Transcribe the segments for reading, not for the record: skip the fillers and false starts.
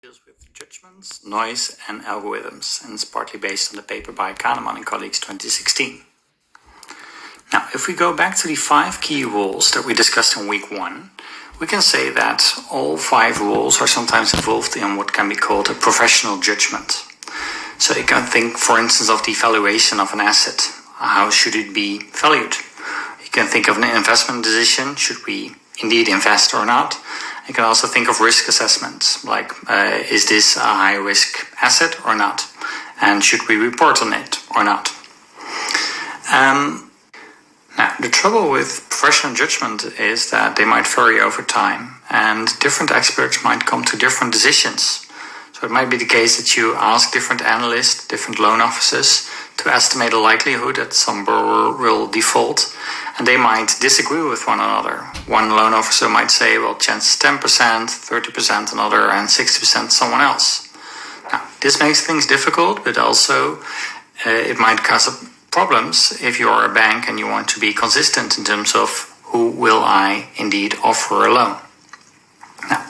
deals with judgments, noise, and algorithms, and it's partly based on the paper by Kahneman and colleagues 2016. Now, if we go back to the 5 key rules that we discussed in week 1, we can say that all 5 rules are sometimes involved in what can be called a professional judgment. So you can think, for instance, of the valuation of an asset. How should it be valued? You can think of an investment decision. Should we indeed invest or not? You can also think of risk assessments, like is this a high-risk asset or not? And should we report on it or not? Now, the trouble with professional judgment is that they might vary over time, and different experts might come to different decisions. So it might be the case that you ask different analysts, different loan officers, to estimate the likelihood that some borrower will default, and they might disagree with one another. One loan officer might say, well, chance is 10%, 30% another, and 60% someone else. Now, this makes things difficult, but also it might cause problems if you are a bank and you want to be consistent in terms of who will I indeed offer a loan. Now,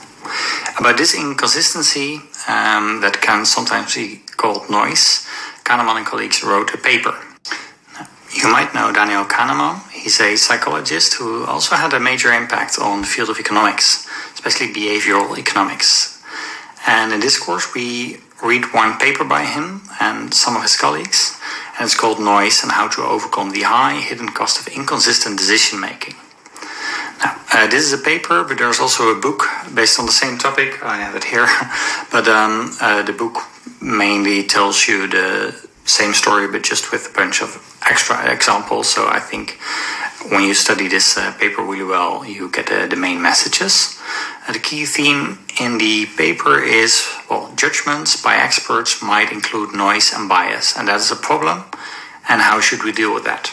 about this inconsistency that can sometimes be called noise, Kahneman and colleagues wrote a paper. Now, you might know Daniel Kahneman. He's a psychologist who also had a major impact on the field of economics, especially behavioral economics. And in this course we read one paper by him and some of his colleagues, and it's called Noise and How to Overcome the High Hidden Cost of Inconsistent Decision Making. Now, this is a paper, but there's also a book based on the same topic. I have it here. But the book mainly tells you the same story, but just with a bunch of extra examples. So I think when you study this paper really well, you get the main messages. The key theme in the paper is, well, judgments by experts might include noise and bias, and that is a problem. And how should we deal with that?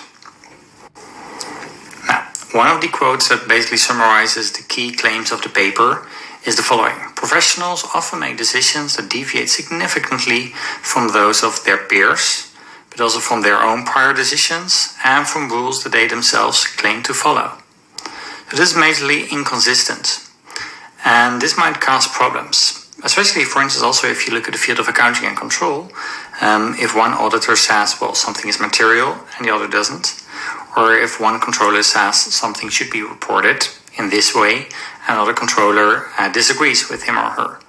Now, one of the quotes that basically summarizes the key claims of the paper is the following. Professionals often make decisions that deviate significantly from those of their peers, but also from their own prior decisions and from rules that they themselves claim to follow. So this is majorly inconsistent, and this might cause problems, especially, for instance, also if you look at the field of accounting and control. If one auditor says, well, something is material and the other doesn't, or if one controller says something should be reported in this way, another controller disagrees with him or her.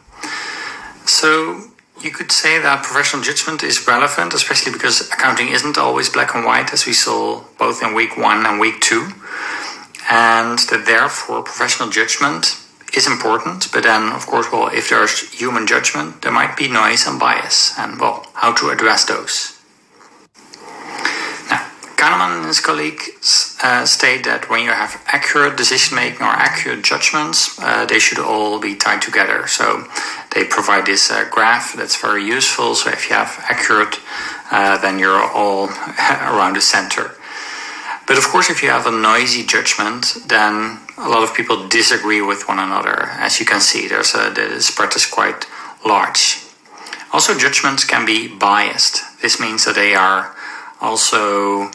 So you could say that professional judgment is relevant, especially because accounting isn't always black and white, as we saw both in week 1 and week 2, and that therefore professional judgment is important. But then, of course, well, if there's human judgment, there might be noise and bias, and, well, how to address those. Kahneman and his colleagues state that when you have accurate decision-making or accurate judgments, they should all be tied together. So they provide this graph that's very useful. So if you have accurate, then you're all around the center. But of course, if you have a noisy judgment, then a lot of people disagree with one another. As you can see, the spread is quite large. Also, judgments can be biased. This means that they are also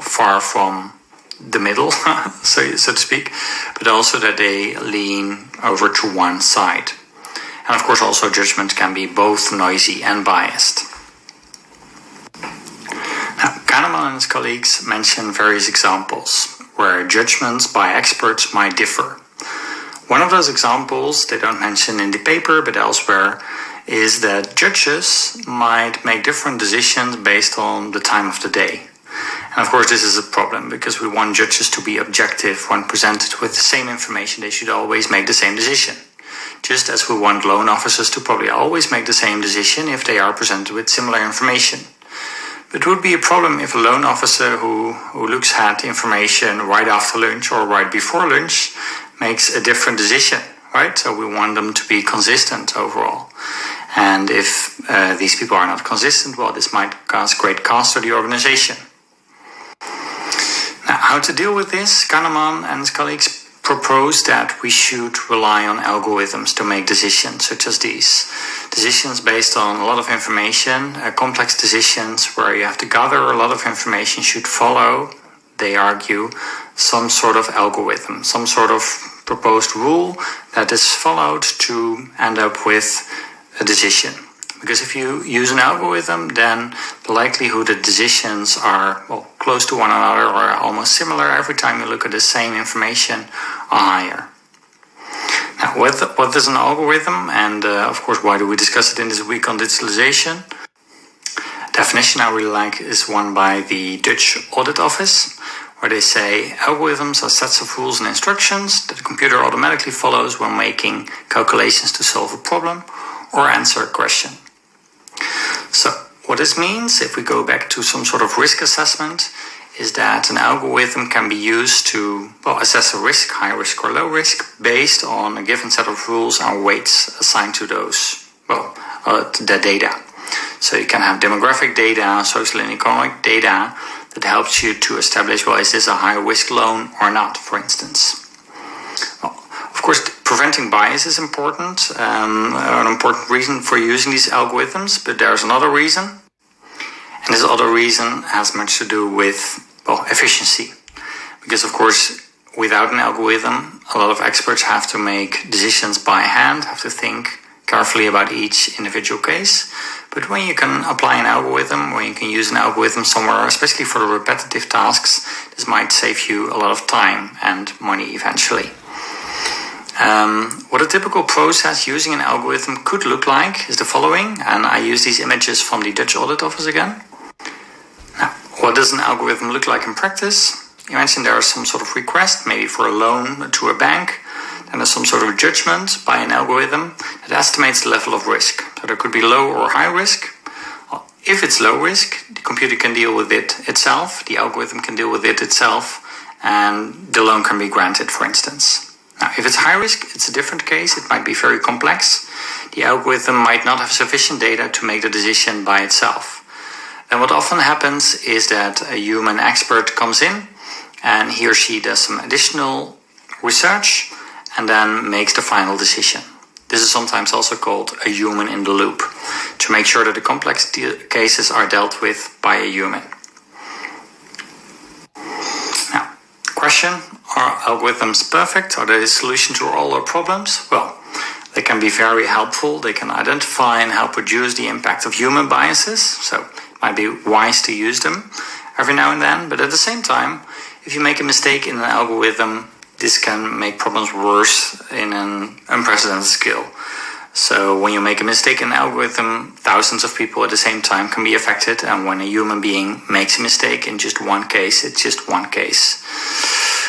far from the middle, so to speak, but also that they lean over to one side. And of course also judgment can be both noisy and biased. Now, Kahneman and his colleagues mention various examples where judgments by experts might differ. One of those examples they don't mention in the paper but elsewhere is that judges might make different decisions based on the time of the day. And of course this is a problem because we want judges to be objective. When presented with the same information, they should always make the same decision. Just as we want loan officers to probably always make the same decision if they are presented with similar information. But it would be a problem if a loan officer who looks at information right after lunch or right before lunch makes a different decision, right? So we want them to be consistent overall. And if these people are not consistent, well, this might cause great cost to the organization. Now, how to deal with this? Kahneman and his colleagues propose that we should rely on algorithms to make decisions such as these. Decisions based on a lot of information, complex decisions where you have to gather a lot of information should follow, they argue, some sort of algorithm, some sort of proposed rule that is followed to end up with a decision. Because if you use an algorithm, then the likelihood that decisions are close to one another or almost similar every time you look at the same information are higher. Now, what is an algorithm? And of course, why do we discuss it in this week on digitalization? Definition I really like is one by the Dutch Audit Office, where they say algorithms are sets of rules and instructions that the computer automatically follows when making calculations to solve a problem or answer a question. So what this means, if we go back to some sort of risk assessment, is that an algorithm can be used to assess a risk, high risk or low risk, based on a given set of rules and weights assigned to those, the data. So you can have demographic data, social and economic data that helps you to establish, is this a high risk loan or not, for instance. Of course, preventing bias is important, an important reason for using these algorithms, but there's another reason. And this other reason has much to do with, efficiency. Because, of course, without an algorithm, a lot of experts have to make decisions by hand, have to think carefully about each individual case. But when you can apply an algorithm, when you can use an algorithm somewhere, especially for the repetitive tasks, this might save you a lot of time and money eventually. What a typical process using an algorithm could look like is the following, and I use these images from the Dutch Audit Office again. Now, what does an algorithm look like in practice? You mentioned there is some sort of request, maybe for a loan to a bank. Then there's some sort of judgment by an algorithm that estimates the level of risk. So there could be low or high risk. If it's low risk, the computer can deal with it itself, the algorithm can deal with it itself, and the loan can be granted, for instance. Now, if it's high risk, it's a different case. It might be very complex. The algorithm might not have sufficient data to make the decision by itself. Then what often happens is that a human expert comes in and he or she does some additional research and then makes the final decision. This is sometimes also called a human in the loop, to make sure that the complex cases are dealt with by a human. Now, question, are algorithms perfect? Are they the solution to all our problems? Well, they can be very helpful. They can identify and help reduce the impact of human biases. So it might be wise to use them every now and then. But at the same time, if you make a mistake in an algorithm, this can make problems worse in an unprecedented scale. So when you make a mistake in an algorithm, thousands of people at the same time can be affected. And when a human being makes a mistake in just one case, it's just one case.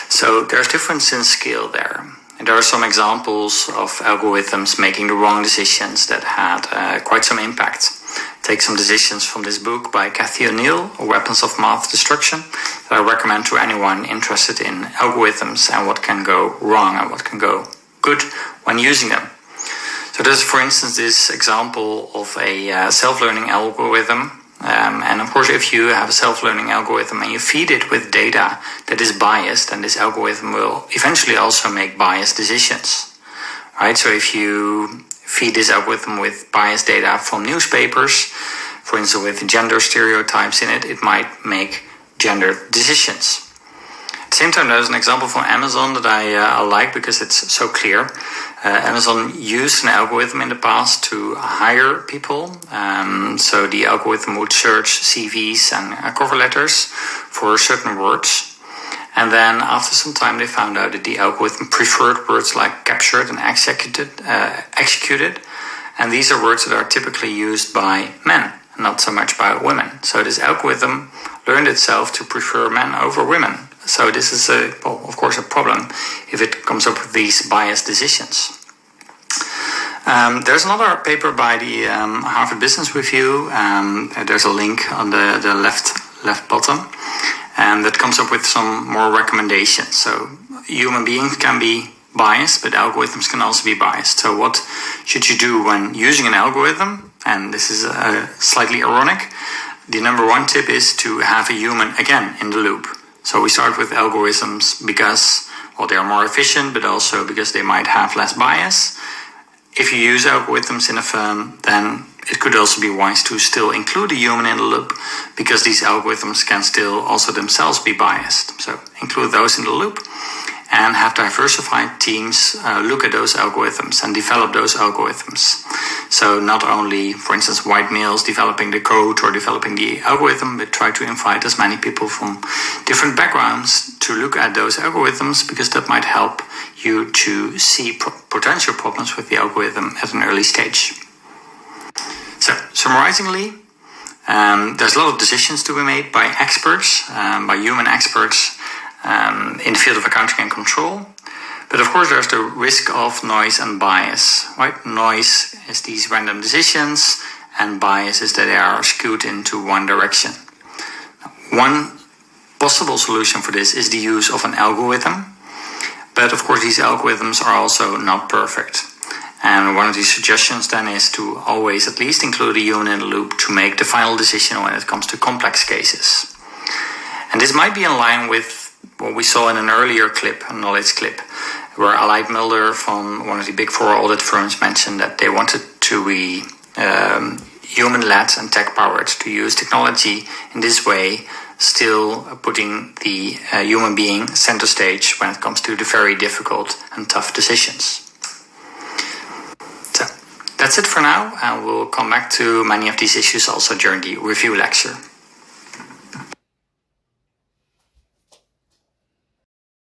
So there's difference in scale there. And there are some examples of algorithms making the wrong decisions that had quite some impact. Take some decisions from this book by Cathy O'Neil, Weapons of Math Destruction, that I recommend to anyone interested in algorithms and what can go wrong and what can go good when using them. So there's, for instance, this example of a self-learning algorithm. And of course, if you have a self-learning algorithm and you feed it with data that is biased, then this algorithm will eventually also make biased decisions. Right? So if you feed this algorithm with biased data from newspapers, for instance with gender stereotypes in it, it might make gender decisions. At the same time, there's an example from Amazon that I like because it's so clear. Amazon used an algorithm in the past to hire people. So the algorithm would search CVs and cover letters for certain words. And then after some time, they found out that the algorithm preferred words like captured and executed. And these are words that are typically used by men, not so much by women. So this algorithm learned itself to prefer men over women. So this is, of course, a problem if it comes up with these biased decisions. There's another paper by the Harvard Business Review. There's a link on the left bottom. And that comes up with some more recommendations. So human beings can be biased, but algorithms can also be biased. So what should you do when using an algorithm? And this is slightly ironic. The number one tip is to have a human, again, in the loop. So we start with algorithms because, they are more efficient, but also because they might have less bias. If you use algorithms in a firm, then it could also be wise to still include a human in the loop, because these algorithms can still also themselves be biased. So include those in the loop and have diversified teams look at those algorithms and develop those algorithms. So not only, for instance, white males developing the code or developing the algorithm, but try to invite as many people from different backgrounds to look at those algorithms, because that might help you to see potential problems with the algorithm at an early stage. So, summarizingly, there's a lot of decisions to be made by experts, by human experts in the field of accounting and control. But of course, there's the risk of noise and bias, right? Noise is these random decisions, and bias is that they are skewed into one direction. One possible solution for this is the use of an algorithm. But of course, these algorithms are also not perfect. And one of the suggestions then is to always at least include a human in the loop to make the final decision when it comes to complex cases. And this might be in line with what we saw in an earlier clip, a knowledge clip, where Allied Mulder from one of the big four audit firms mentioned that they wanted to be human-led and tech-powered, to use technology in this way, still putting the human being center stage when it comes to the very difficult and tough decisions. So that's it for now, and we'll come back to many of these issues also during the review lecture.